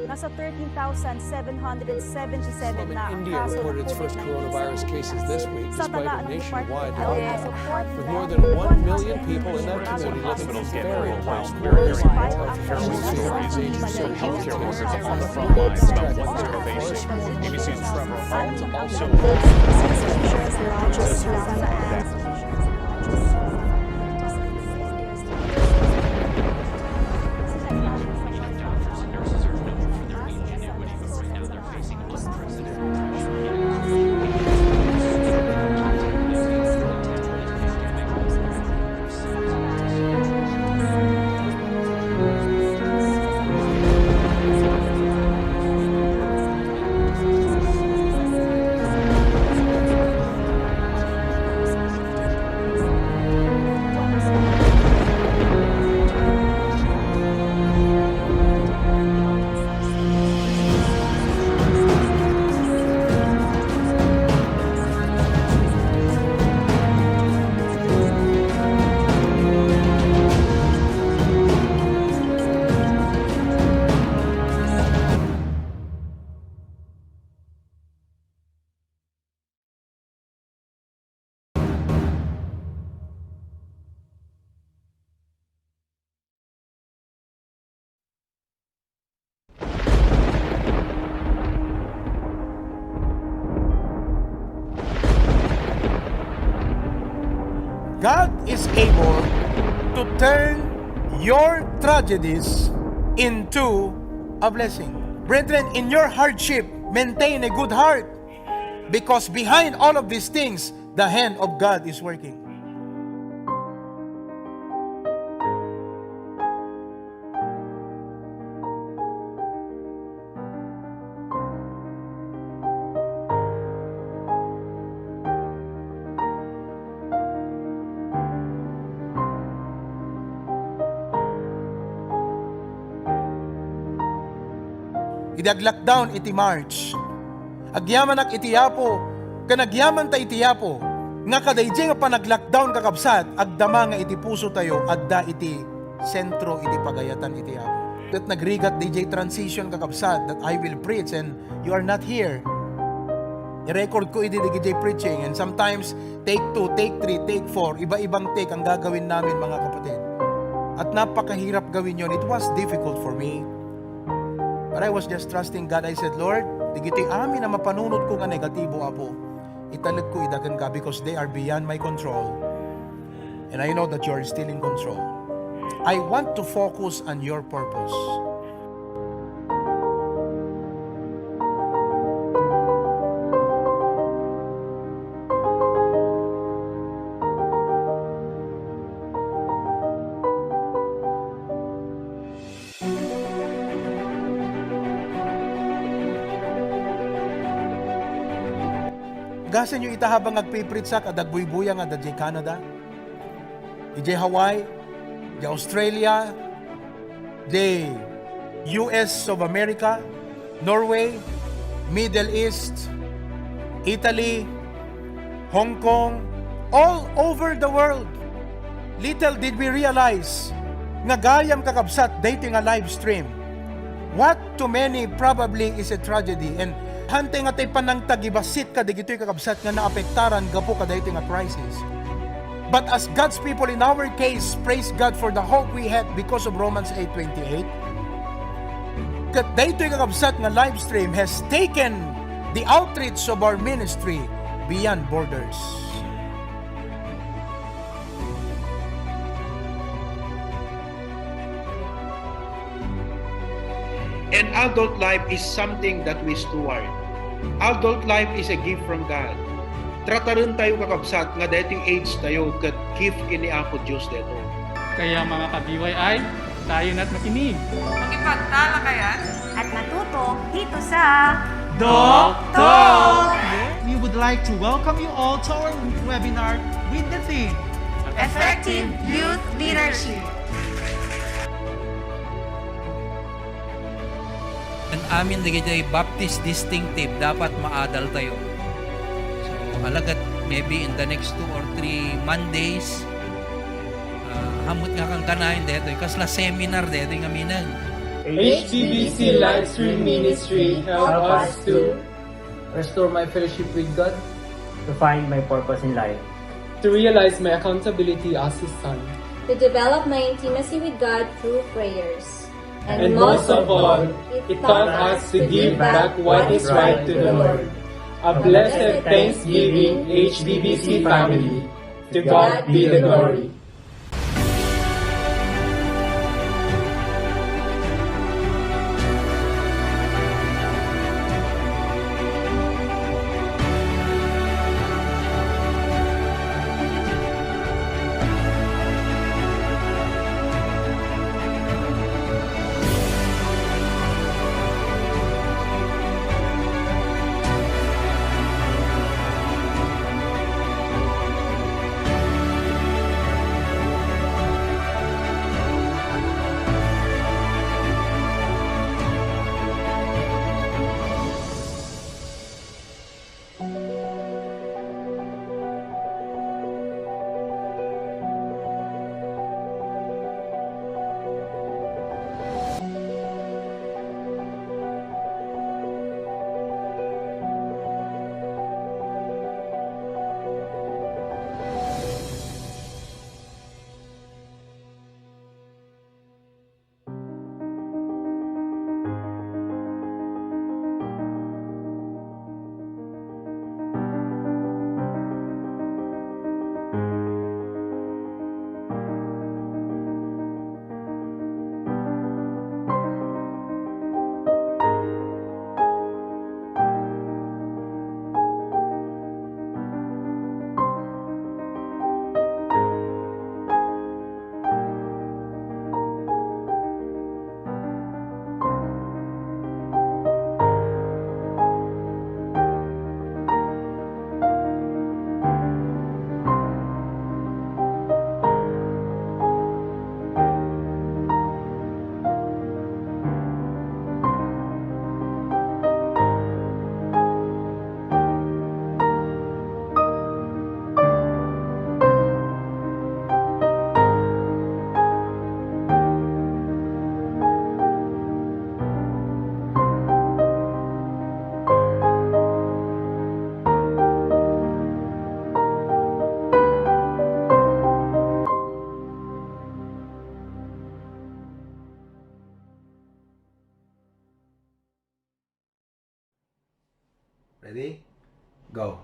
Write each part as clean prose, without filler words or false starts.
Nasa 13,777 na ang India kaso reported ng its first COVID-19 coronavirus sa cases Pilipinas. this week, Sa despite tala a ng nationwide Department of lockdown. Health, With more than 1 million people in that community living with very high We're hearing health more terrible stories from healthcare workers on the front lines about what they're facing. ABC's Trevor Hart also God is able to turn your tragedies into a blessing. Brethren, in your hardship, maintain a good heart, because behind all of these things, the hand of God is working. Idag-lockdown iti March. Agyaman ak iti Apo, kanagyaman ta iti Apo, nga kadayjay nga panag-lockdown kakabsat, agdama nga iti puso tayo, adda iti sentro iti pagayatan iti Apo. That nagrigat DJ transition kakabsat, that I will preach and you are not here. I-record ko iti DJ preaching, and sometimes take 2, take 3, take 4, iba-ibang take ang gagawin namin mga kapatid. At napakahirap gawin yon. It was difficult for me. But I was just trusting God. I said, Lord, digiti amin na mapanunod ko nga negatibo, Apo. Italag ko idagan ka because they are beyond my control. And I know that you are still in control. I want to focus on your purpose. Gasan nyo itahabang agpipritsak at agbuybuyang at adjay Canada, adjay Hawaii, adjay Australia, adjay US of America, Norway, Middle East, Italy, Hong Kong, all over the world. Little did we realize nga gayam kakabsat dating a live stream. What to many probably is a tragedy, and hante nga tay panang tagibasit ka digitoy kakabsat nga naapektaran gapo ka dahiting nga crisis. But as God's people in our case, praise God for the hope we had because of Romans 8:28. Kat dahiting kakabsat nga live stream has taken the outreach of our ministry beyond borders. And adult life is something that we steward. Adult life is a gift from God. Trataron tayo kakabsat nga dating age tayo kat gift ini Apo Diyos deto. Kaya mga kabiway ay tayo na't makinig. Magipagtalakayan at matuto dito sa Talk! We would like to welcome you all to our webinar with the theme Effective Youth Leadership. Ang amin digitay Baptist distinctive, dapat maadal tayo. So, alagat maybe in the next 2 or 3 Mondays, hamot nga kang kanahin dito, kasla seminar dito nga minag. HBBC Live Stream Ministry help us to restore my fellowship with God, to find my purpose in life, to realize my accountability as His Son, to develop my intimacy with God through prayers. And most of all, it taught us to give back what is right to the Lord. A blessed Thanksgiving, HBBC family. To God be the glory. Ready? Go.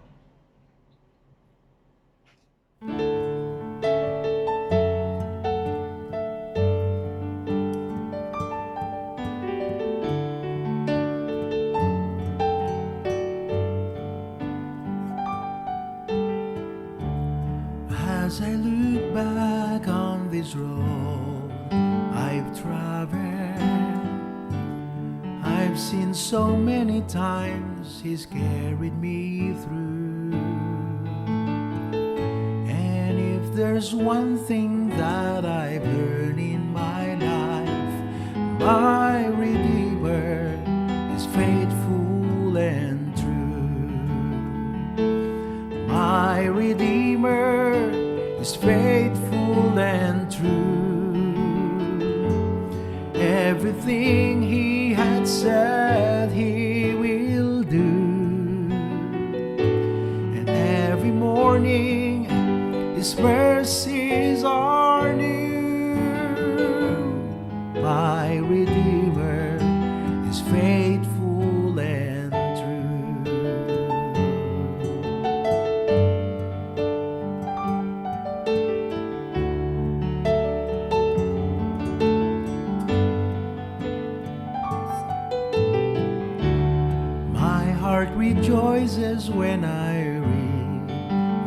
As I look back on this road I've traveled, I've seen so many times He's carried me through. And if there's one thing that I've learned in my life, my Redeemer is faithful and true. My Redeemer is faithful and true. Everything He had said He will do. And every morning His mercies are new. My Redeemer is faithful and true. My heart rejoices when I read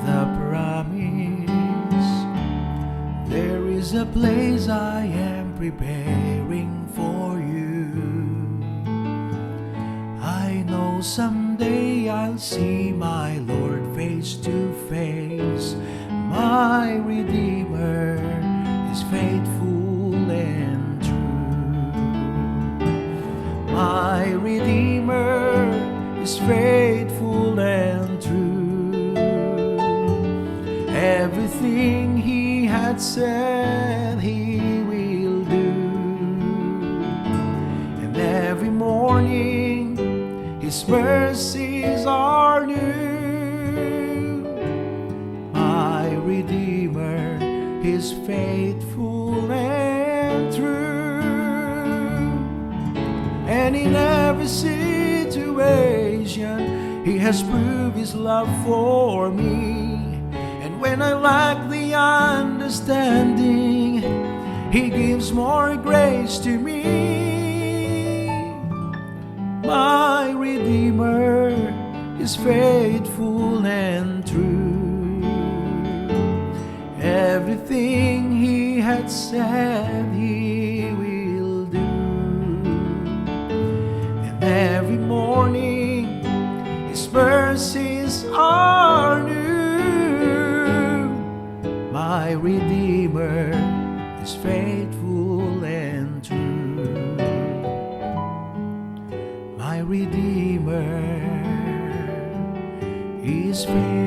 the promise. There is a place I am preparing for you. I know someday I'll see my Lord face to face. My Redeemer is faithful and true. My Redeemer is faithful and true. Everything He had said He will do. morning His mercies are new. My Redeemer is faithful and true, and in every situation He has proved His love for me. And when I lack the understanding, He gives more grace to me. My Redeemer is faithful and true. Everything He had said He will do. And every morning His mercies are new. My Redeemer is faithful and true. My Redeemer is faithful